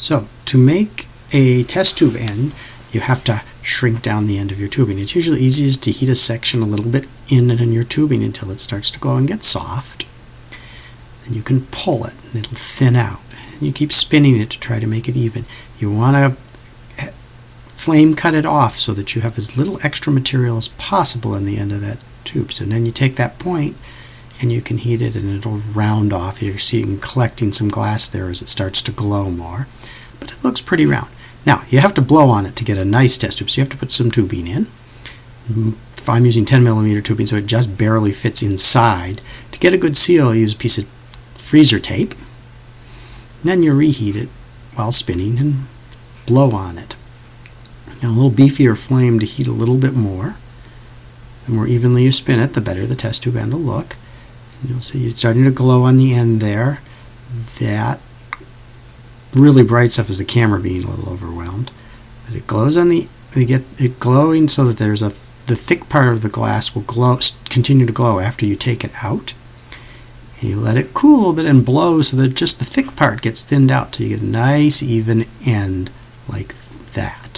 So to make a test tube end, you have to shrink down the end of your tubing. It's usually easiest to heat a section a little bit in your tubing until it starts to glow and get soft. Then you can pull it and it'll thin out. And you keep spinning it to try to make it even. You want to flame cut it off so that you have as little extra material as possible in the end of that tube. So then you take that point and you can heat it and it'll round off. You're seeing collecting some glass there as it starts to glow more. But it looks pretty round. Now, you have to blow on it to get a nice test tube, so you have to put some tubing in. If I'm using 10mm tubing, so it just barely fits inside. To get a good seal, you use a piece of freezer tape. Then you reheat it while spinning and blow on it. Now, a little beefier flame to heat a little bit more. The more evenly you spin it, the better the test tube end will look. And you'll see it's starting to glow on the end there. That really bright stuff is the camera being a little overwhelmed, but it glows on you get it glowing so that the thick part of the glass will continue to glow after you take it out, and you let it cool a little bit and blow so that just the thick part gets thinned out till you get a nice even end like that.